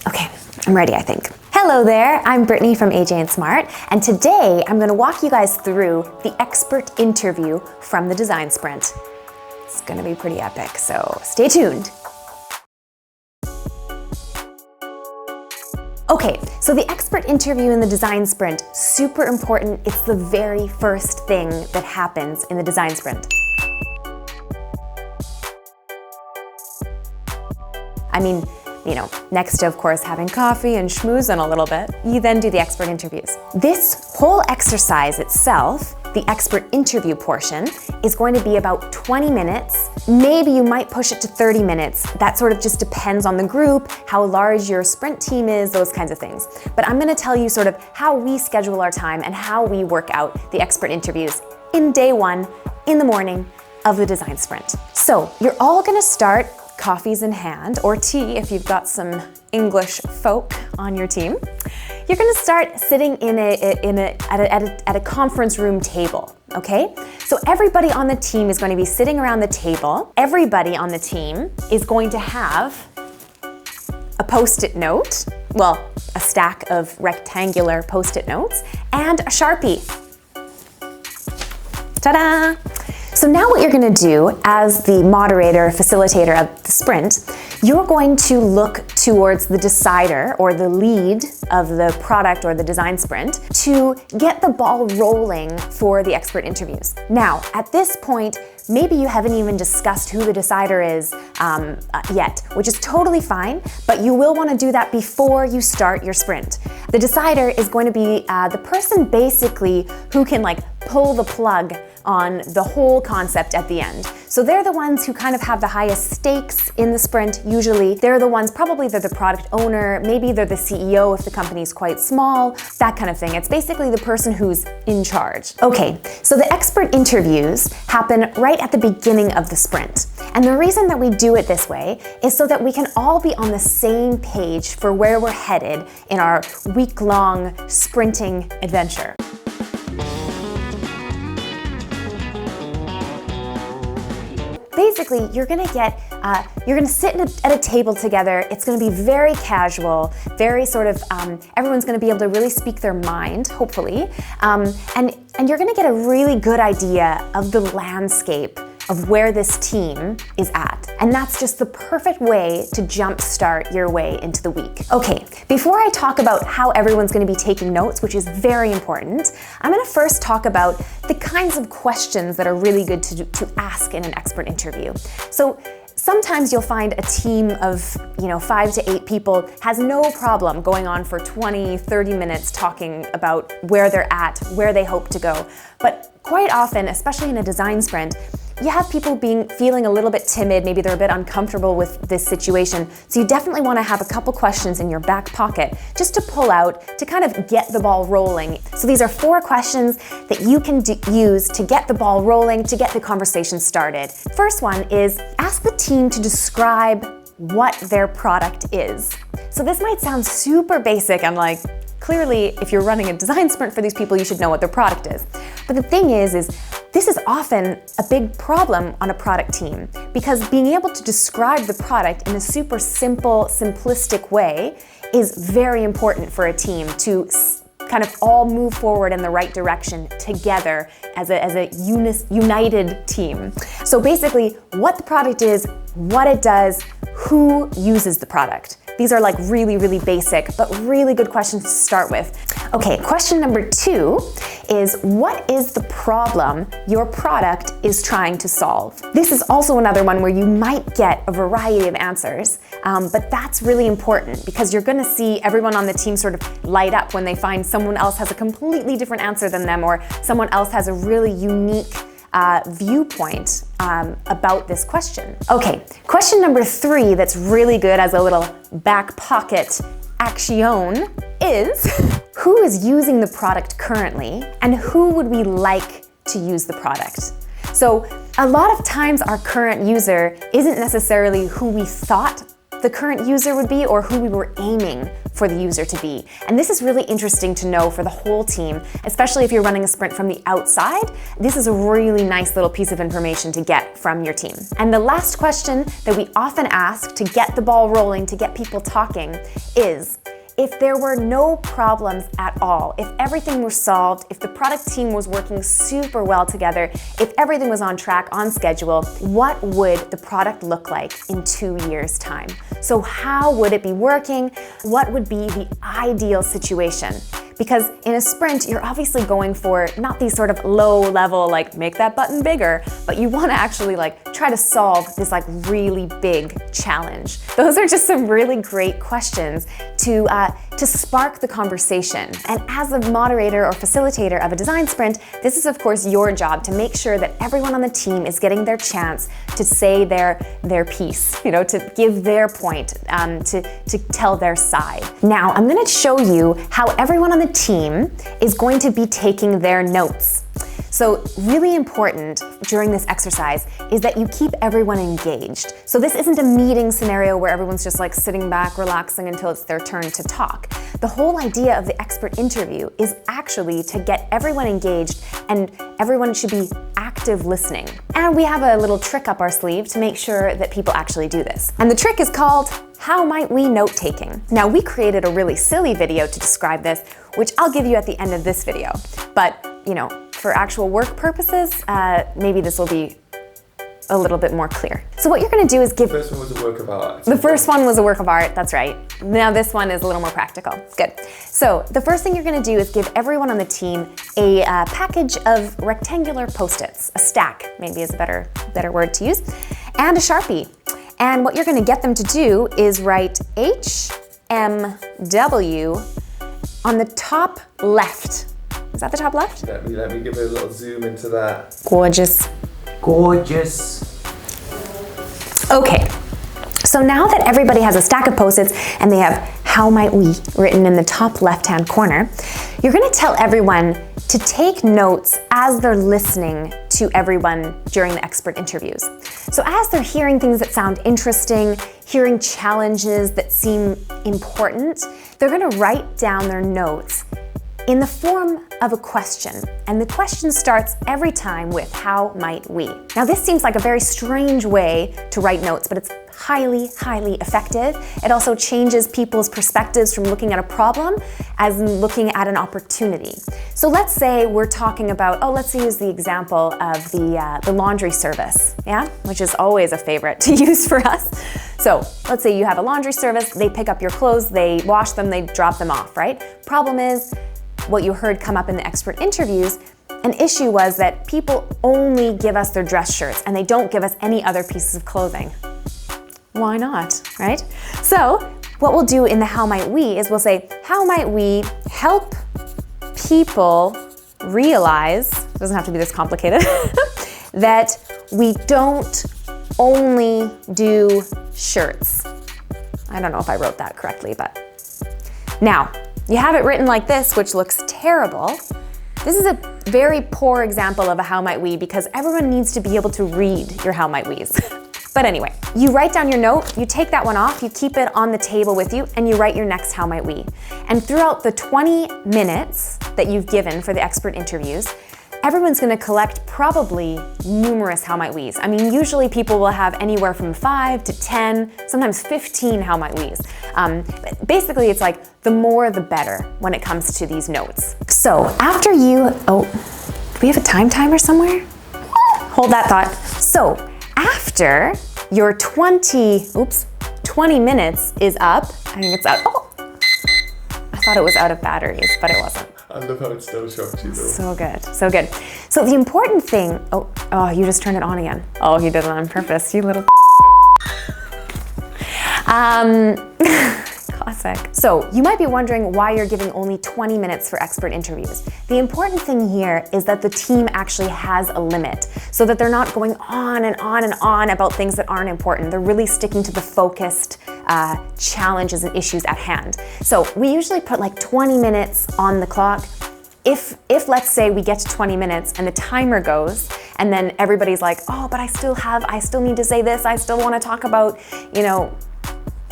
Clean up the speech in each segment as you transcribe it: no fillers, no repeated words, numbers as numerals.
Okay, I'm ready, I think. Hello there, I'm Brittni from AJ&Smart, and today I'm going to walk you guys through the expert interview from the design sprint. It's going to be pretty epic, so stay tuned. Okay, so the expert interview in the design sprint, super important. It's the very first thing that happens in the design sprint. I mean, next to, of course, having coffee and schmoozing a little bit, you then do the expert interviews. This whole exercise itself, the expert interview portion, is going to be about 20 minutes. Maybe you might push it to 30 minutes. That sort of just depends on the group, how large your sprint team is, those kinds of things. But I'm gonna tell you sort of how we schedule our time and how we work out the expert interviews in day one, in the morning of the design sprint. So you're all gonna start coffees in hand, or tea if you've got some English folk on your team. You're gonna start sitting at a conference room table, okay? So everybody on the team is going to be sitting around the table. Everybody on the team is going to have a Post-it note, well, a stack of rectangular Post-it notes, and a Sharpie. Ta-da! So now what you're gonna do as the moderator, facilitator of the sprint, you're going to look towards the decider or the lead of the product or the design sprint to get the ball rolling for the expert interviews. Now, at this point, maybe you haven't even discussed who the decider is yet, which is totally fine, but you will want to do that before you start your sprint. The decider is going to be the person basically who can pull the plug on the whole concept at the end. So they're the ones who kind of have the highest stakes in the sprint. Usually they're the ones, probably they're the product owner, maybe they're the CEO if the company's quite small, that kind of thing. It's basically the person who's in charge. Okay, so the expert interviews happen right at the beginning of the sprint. And the reason that we do it this way is so that we can all be on the same page for where we're headed in our week-long sprinting adventure. Basically, you're gonna sit at a table together. It's gonna be very casual, very sort of, everyone's gonna be able to really speak their mind, hopefully. And you're gonna get a really good idea of the landscape of where this team is at. And that's just the perfect way to jumpstart your way into the week. Okay, before I talk about how everyone's gonna be taking notes, which is very important, I'm gonna first talk about the kinds of questions that are really good to ask in an expert interview. So sometimes you'll find a team of 5 to 8 people has no problem going on for 20, 30 minutes talking about where they're at, where they hope to go. But quite often, especially in a design sprint, you have people feeling a little bit timid, maybe they're a bit uncomfortable with this situation. So you definitely want to have a couple questions in your back pocket just to pull out to kind of get the ball rolling. So these are 4 questions that you can use to get the ball rolling, to get the conversation started. First one is ask the team to describe what their product is. So this might sound super basic and clearly, if you're running a design sprint for these people, you should know what their product is. But the thing is this is often a big problem on a product team because being able to describe the product in a super simple, simplistic way is very important for a team to kind of all move forward in the right direction together as a united team. So basically, what the product is, what it does, who uses the product. These are really, really basic, but really good questions to start with. Okay, question number 2 is what is the problem your product is trying to solve? This is also another one where you might get a variety of answers, but that's really important because you're gonna see everyone on the team sort of light up when they find someone else has a completely different answer than them or someone else has a really unique viewpoint about this question. Okay, question number 3 that's really good as a little back pocket action is who is using the product currently and who would we like to use the product? So a lot of times our current user isn't necessarily who we thought the current user would be or who we were aiming for the user to be. And this is really interesting to know for the whole team, especially if you're running a sprint from the outside. This is a really nice little piece of information to get from your team. And the last question that we often ask to get the ball rolling, to get people talking, is, if there were no problems at all, if everything was solved, if the product team was working super well together, if everything was on track, on schedule, what would the product look like in 2 years' time? So how would it be working? What would be the ideal situation? Because in a sprint, you're obviously going for not these sort of low level, like make that button bigger, but you wanna actually like try to solve this like really big challenge. Those are just some really great questions to spark the conversation. And as a moderator or facilitator of a design sprint, this is of course your job to make sure that everyone on the team is getting their chance to say their piece, you know, to give their point, to tell their side. Now, I'm gonna show you how everyone on the team is going to be taking their notes. So really important during this exercise is that you keep everyone engaged. So this isn't a meeting scenario where everyone's just like sitting back, relaxing until it's their turn to talk. The whole idea of the expert interview is actually to get everyone engaged, and everyone should be active listening. And we have a little trick up our sleeve to make sure that people actually do this. And the trick is called How Might We Note Taking? Now, we created a really silly video to describe this, which I'll give you at the end of this video. But, you know, for actual work purposes, maybe this will be a little bit more clear. So what you're gonna do is give— The first one was a work of art. The first one was a work of art, that's right. Now this one is a little more practical. Good. So the first thing you're gonna do is give everyone on the team a package of rectangular Post-its, a stack, maybe is a better word to use, and a Sharpie. And what you're gonna get them to do is write HMW on the top left. Is that the top left? Let me give a little zoom into that. Gorgeous. Gorgeous. Okay, so now that everybody has a stack of Post-its and they have How Might We written in the top left-hand corner, you're gonna tell everyone to take notes as they're listening to everyone during the expert interviews. So as they're hearing things that sound interesting, hearing challenges that seem important, they're gonna write down their notes in the form of a question. And the question starts every time with how might we? Now this seems like a very strange way to write notes, but it's highly, highly effective. It also changes people's perspectives from looking at a problem as in looking at an opportunity. So let's say we're talking about, let's use the example of the laundry service, yeah? Which is always a favorite to use for us. So let's say you have a laundry service, they pick up your clothes, they wash them, they drop them off, right? Problem is, what you heard come up in the expert interviews, an issue was that people only give us their dress shirts and they don't give us any other pieces of clothing. Why not, right? So what we'll do in the How Might We is we'll say, how might we help people realize, it doesn't have to be this complicated, that we don't only do shirts. I don't know if I wrote that correctly, but now, you have it written like this, which looks terrible. This is a very poor example of a how might we because everyone needs to be able to read your how might we's. But anyway, you write down your note, you take that one off, you keep it on the table with you, and you write your next how might we. And throughout the 20 minutes that you've given for the expert interviews, everyone's gonna collect probably numerous how might we's. I mean, usually people will have anywhere from 5 to 10, sometimes 15 how might we's. Basically, it's like the more the better when it comes to these notes. So after you, do we have a time timer somewhere? Hold that thought. So after your 20 minutes is up, I think it's out. I thought it was out of batteries, but it wasn't. I love how it still shocked you though. So good, so good. So the important thing, you just turned it on again. Oh, you did it on purpose, you little classic. So you might be wondering why you're giving only 20 minutes for expert interviews. The important thing here is that the team actually has a limit so that they're not going on and on and on about things that aren't important. They're really sticking to the focused challenges and issues at hand. So we usually put like 20 minutes on the clock. If let's say we get to 20 minutes and the timer goes and then everybody's like, but I still need to say this, I still want to talk about,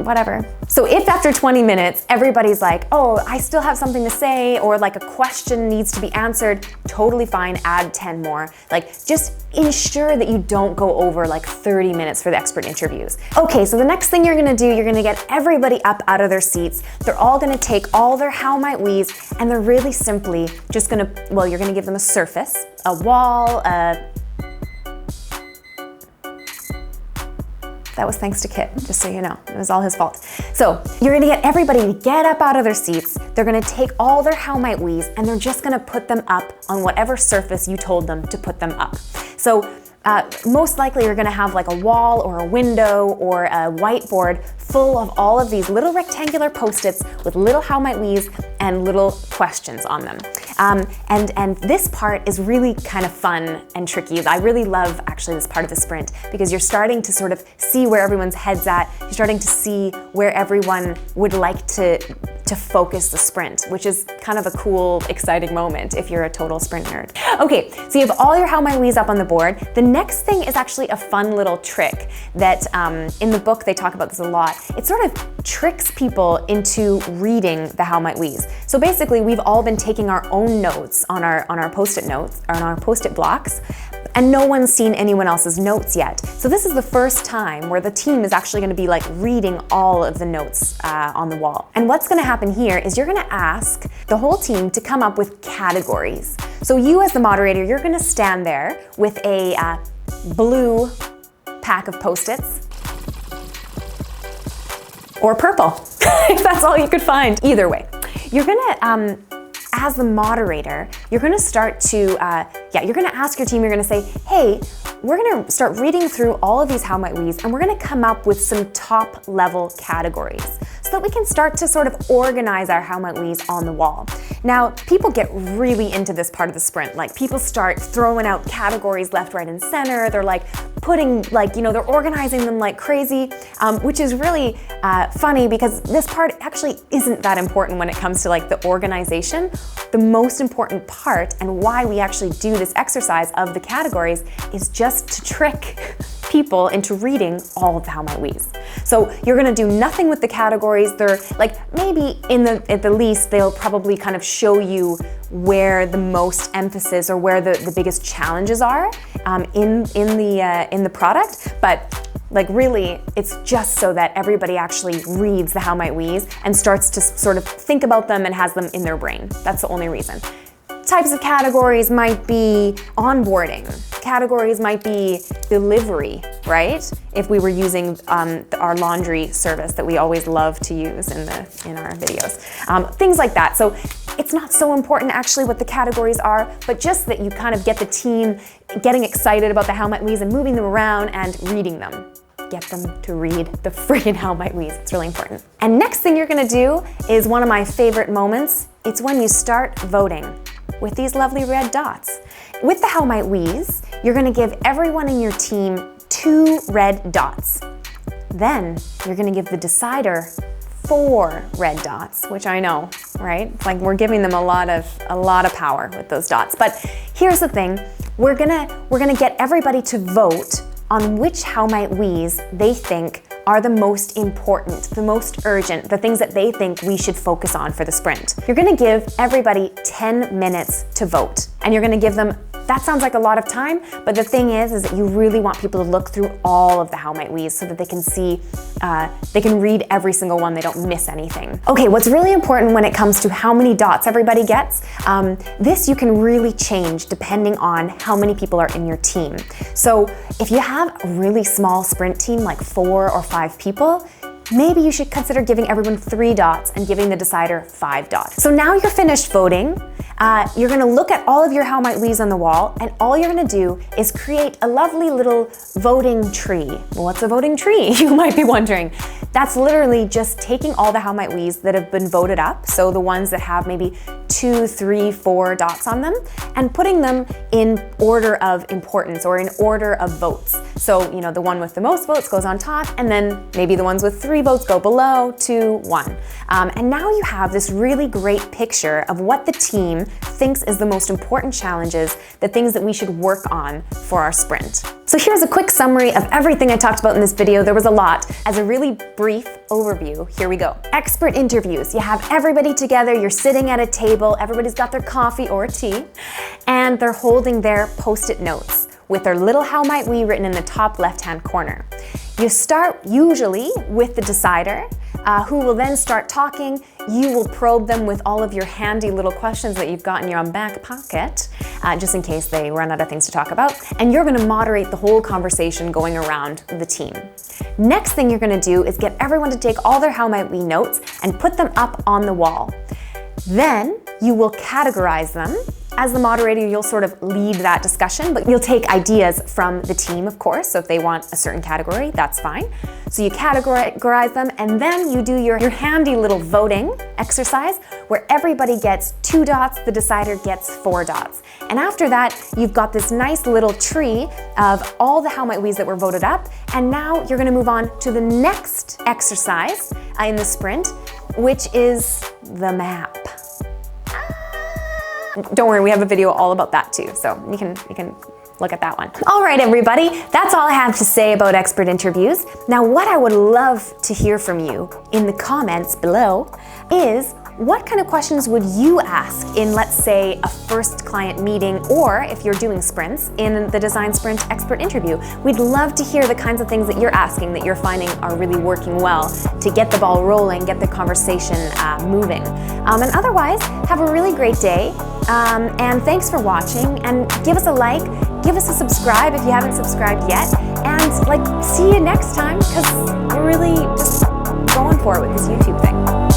whatever. So if after 20 minutes, everybody's like, oh, I still have something to say, or like a question needs to be answered, totally fine, add 10 more. Like, just ensure that you don't go over like 30 minutes for the expert interviews. Okay, so the next thing you're gonna do, you're gonna get everybody up out of their seats. They're all gonna take all their how might we's, and they're really simply just gonna, well, you're gonna give them a surface, a wall, that was thanks to Kit, just so you know. It was all his fault. So you're gonna get everybody to get up out of their seats. They're gonna take all their how might we's, and they're just gonna put them up on whatever surface you told them to put them up. So most likely you're gonna have like a wall or a window or a whiteboard full of all of these little rectangular Post-its with little how might we's and little questions on them. And this part is really kind of fun and tricky. I really love actually this part of the sprint because you're starting to sort of see where everyone's head's at. You're starting to see where everyone would like to focus the sprint, which is kind of a cool, exciting moment if you're a total sprint nerd. Okay, so you have all your how might we's up on the board. The next thing is actually a fun little trick that in the book they talk about this a lot. It sort of tricks people into reading the how might we's. So basically we've all been taking our own notes on our Post-it notes, or on our Post-it blocks, and no one's seen anyone else's notes yet. So this is the first time where the team is actually gonna be like reading all of the notes on the wall. And what's gonna happen here is you're gonna ask the whole team to come up with categories. So you as the moderator, you're gonna stand there with a blue pack of Post-its, or purple, if that's all you could find. Either way, you're gonna, as the moderator, you're gonna start to, you're gonna ask your team, you're gonna say, hey, we're gonna start reading through all of these how might we's, and we're gonna come up with some top level categories so that we can start to sort of organize our how might we's on the wall. Now, people get really into this part of the sprint. Like, people start throwing out categories left, right, and center. They're like putting, like, you know, they're organizing them like crazy, which is really funny because this part actually isn't that important when it comes to like the organization. The most important part, and why we actually do this exercise of the categories, is just to trick people into reading all of the how might we's. So you're gonna do nothing with the categories. They're like, maybe at the least, they'll probably kind of show you where the most emphasis or where the biggest challenges are in the product. But like, really, it's just so that everybody actually reads the how might we's and starts to sort of think about them and has them in their brain. That's the only reason. Types of categories might be onboarding. Categories might be delivery, right? If we were using our laundry service that we always love to use in our videos. Things like that. So it's not so important actually what the categories are, but just that you kind of get the team getting excited about the how might we's and moving them around and reading them. Get them to read the friggin' how might we's. It's really important. And next thing you're gonna do is one of my favorite moments. It's when you start voting with these lovely red dots. With the how might we's, you're gonna give everyone in your team 2 red dots. Then you're gonna give the decider 4 red dots, which I know, right? It's like we're giving them a lot of power with those dots. But here's the thing, we're gonna get everybody to vote on which how might we's they think are the most important, the most urgent, the things that they think we should focus on for the sprint. You're gonna give everybody 10 minutes to vote, and you're gonna give them, that sounds like a lot of time, but the thing is that you really want people to look through all of the how might we's so that they can see, they can read every single one, they don't miss anything. Okay, what's really important when it comes to how many dots everybody gets, this you can really change depending on how many people are in your team. So if you have a really small sprint team, like 4 or 5 people, maybe you should consider giving everyone 3 dots and giving the decider 5 dots. So now you're finished voting. You're gonna look at all of your how might we's on the wall, and all you're gonna do is create a lovely little voting tree. Well, what's a voting tree? You might be wondering. That's literally just taking all the how might we's that have been voted up, so the ones that have maybe 2, 3, 4 dots on them, and putting them in order of importance or in order of votes. So, you know, the one with the most votes goes on top, and then maybe the ones with 3 votes go below, 2, 1. And now you have this really great picture of what the team thinks is the most important challenges, the things that we should work on for our sprint. So here's a quick summary of everything I talked about in this video. There was a lot. As a really brief overview, here we go. Expert interviews. You have everybody together, you're sitting at a table, everybody's got their coffee or tea, and they're holding their post-it notes with their little how might we written in the top left-hand corner. You start usually with the decider, who will then start talking. You will probe them with all of your handy little questions that you've got in your back pocket, just in case they run out of things to talk about. And you're gonna moderate the whole conversation going around the team. Next thing you're gonna do is get everyone to take all their how might we notes and put them up on the wall. Then you will categorize them. As the moderator, you'll sort of lead that discussion, but you'll take ideas from the team, of course. So if they want a certain category, that's fine. So you categorize them, and then you do your handy little voting exercise where everybody gets 2 dots, the decider gets 4 dots. And after that, you've got this nice little tree of all the how might we's that were voted up. And now you're gonna move on to the next exercise in the sprint, which is the map. Don't worry, we have a video all about that too, so you can look at that one. All right, everybody, that's all I have to say about expert interviews. Now, what I would love to hear from you in the comments below is, what kind of questions would you ask in, let's say, a first client meeting, or if you're doing sprints, in the design sprint expert interview? We'd love to hear the kinds of things that you're asking that you're finding are really working well to get the ball rolling, get the conversation moving. And otherwise, have a really great day. And thanks for watching, and give us a like, give us a subscribe if you haven't subscribed yet, and see you next time, because we're really just going for it with this YouTube thing.